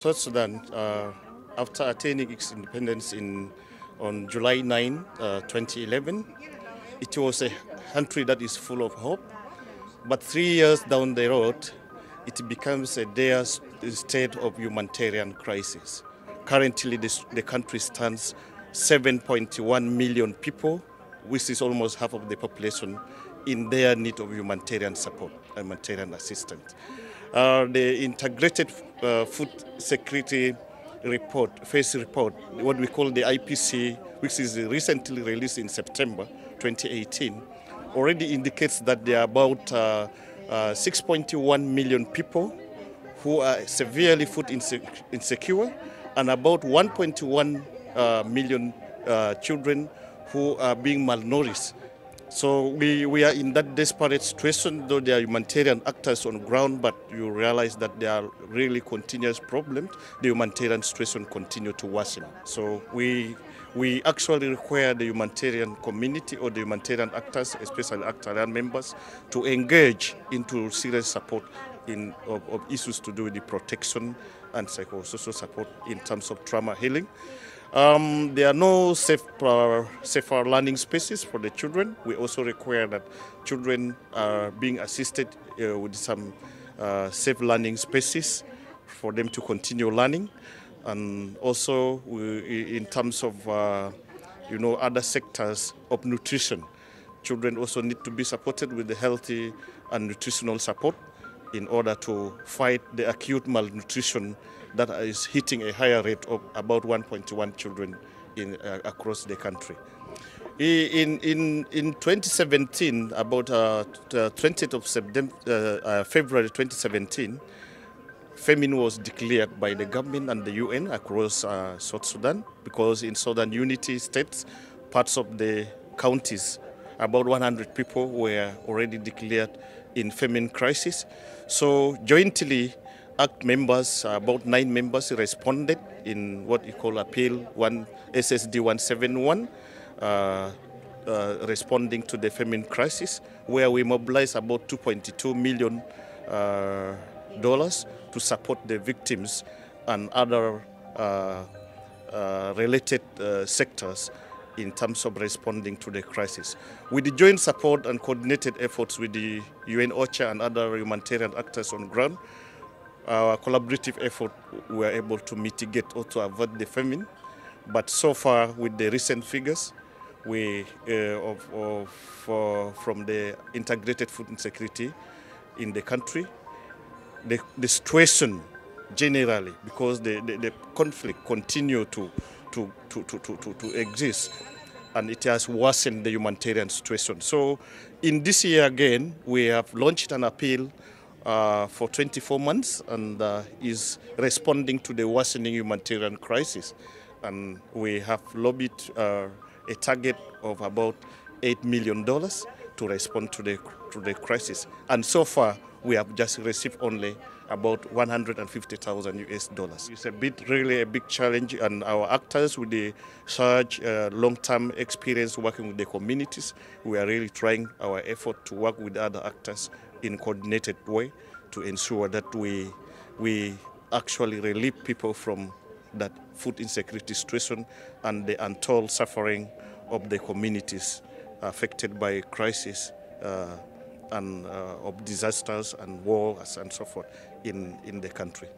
South Sudan, after attaining its independence on July 9, 2011, it was a country that is full of hope. But 3 years down the road, it becomes a dire state of humanitarian crisis. Currently, the country stands 7.1 million people, which is almost half of the population, in their need of humanitarian support, humanitarian assistance. The Integrated Food Security Report, phase report, what we call the IPC, which is recently released in September 2018, already indicates that there are about 6.1 million people who are severely food insecure, and about 1.1 million children who are being malnourished. So we are in that desperate situation, though there are humanitarian actors on ground, but you realize that there are really continuous problems. The humanitarian situation continues to worsen. So we actually require the humanitarian community or the humanitarian actors, especially actarian members, to engage into serious support of issues to do with the protection and psychosocial support in terms of trauma healing. There are no safer learning spaces for the children. We also require that children are being assisted with some safe learning spaces for them to continue learning. And also in terms of other sectors of nutrition, children also need to be supported with the healthy and nutritional support in order to fight the acute malnutrition that is hitting a higher rate of about 1.1 children across the country. In 2017, about 20th of February 2017, famine was declared by the government and the UN across South Sudan, because in Southern Unity states, parts of the counties, about 100 people were already declared in famine crisis. So jointly, ACT members, about 9 members, responded in what we call Appeal SSD 171, responding to the famine crisis, where we mobilized about $2.2 million to support the victims and other related sectors in terms of responding to the crisis. With the joint support and coordinated efforts with the UN OCHA and other humanitarian actors on ground, our collaborative effort, we were able to mitigate or to avert the famine. But so far, with the recent figures from the Integrated Food Insecurity in the country, the situation generally, because the conflict continue to exist, and it has worsened the humanitarian situation. So in this year again, we have launched an appeal for 24 months and is responding to the worsening humanitarian crisis. And we have lobbied a target of about $8 million to respond to the crisis. And so far, we have just received only about $150,000. It's really a big challenge, and our actors with the such long-term experience working with the communities, we are really trying our effort to work with other actors in a coordinated way to ensure that we actually relieve people from that food insecurity situation and the untold suffering of the communities affected by crisis and of disasters and wars and so forth in the country.